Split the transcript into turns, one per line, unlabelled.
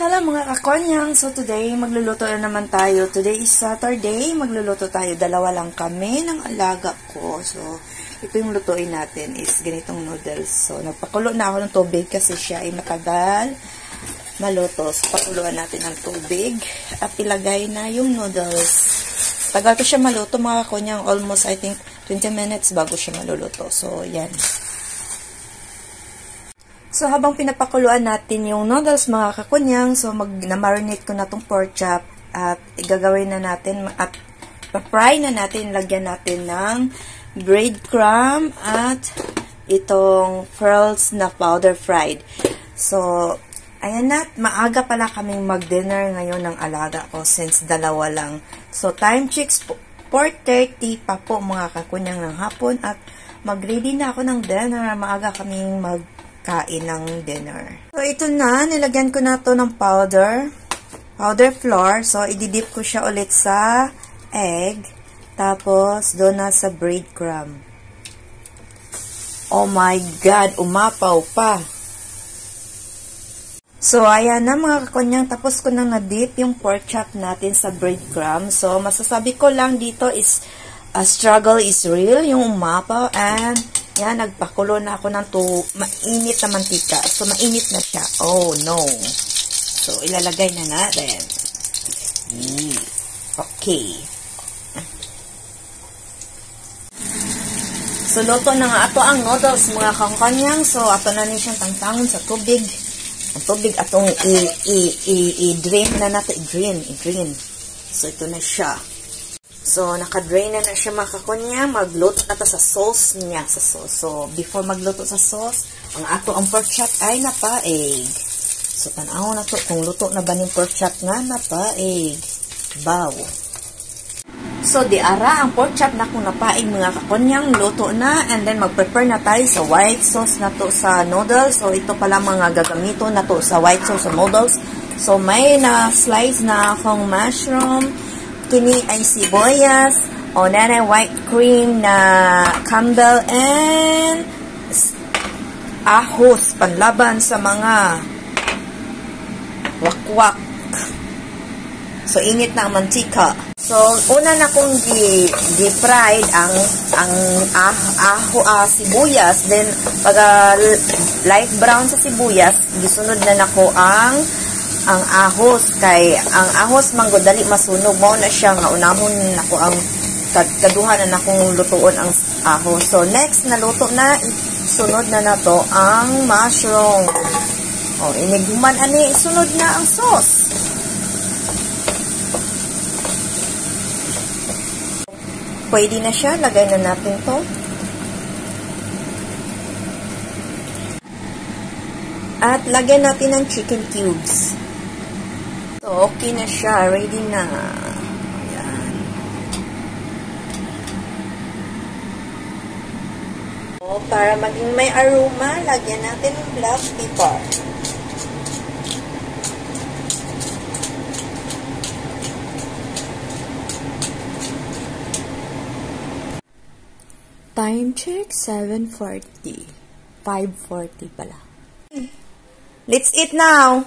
Hello mga kakonyang! So today, magluluto na naman tayo. Today is Saturday. Magluluto tayo. Dalawa lang kami ng alaga ko. So, ito yung lutuin natin is ganitong noodles. So, nagpakulo na ako ng tubig kasi siya ay matagal maluto. So, pakuluan natin ng tubig at ilagay na yung noodles. Tagal ko siya maluto mga kakonyang. Almost, I think, 20 minutes bago siya maluluto. So, yan. So, habang pinapakuluan natin yung noodles, mga kakunyang, so, na-marinate ko na itong pork chop at igagawin na natin at pa-fry na natin, lagyan natin ng breadcrumb at itong pearls na powder fried. So, ayan na, maaga pala kaming mag-dinner ngayon ng alaga ko since dalawa lang. So, time checks 4:30 pa po mga kakunyang ng hapon at mag-ready na ako ng dinner. Maaga kaming kain ng dinner. So, ito na. Nilagyan ko na to ng powder flour. So, ididip ko siya ulit sa egg. Tapos, doon na sa breadcrumb. Oh my God! Umapaw pa! So, ayan na mga kakonyang. Tapos ko nang na-dip yung pork chop natin sa breadcrumb. So, masasabi ko lang dito is struggle is real. Yung umapaw and yan, nagpakulo na ako ng mainit na mantika. So, mainit na siya. Oh, no. So, ilalagay na natin. Okay. So, luto na nga ato ang noodles, mga kakanyang. So, ato na niya siyang tangtangon sa tubig. Ang tubig atong i-drain na natin. I-drain. So, ito na siya. So, naka-drain na siya mga kakunya. Magluto na sa sauce niya. So, before magluto sa sauce, ang ato ang pork chop ay napaig. So, tanaw na to kung luto na ba ng pork chop nga napaig. Baw. So, di ara ang pork chop na kung napaig mga kakunyang luto na. And then, mag-prepare na tayo sa white sauce na to sa noodles. So, ito pala mga gagamito na to sa white sauce sa noodles. So, may na-slice na akong mushroom. Kini ay sibuyas, o nanay white cream na Campbell and ahos panlaban sa mga wakwak. So, init na ang mantika. So, una na kong di-fried ang sibuyas. Then, pag light brown sa sibuyas, gisunod na nako ang ahos kay ang ahos manggo dali masunog mo na siya nga unahon nako ang kaduhan na nakong lutuon ang ahos. So next na luto na sunod na nato ang mushroom. Oh, inighuman ani sunod na ang sauce. Pwede na siya, lagay na natin to. At lagyan natin ng chicken cubes. So, okay na siya. Ready na. Ayan. So, para maging may aroma, lagyan natin ng black pepper. Time check, 7:40. 5:40 pala. Let's eat now!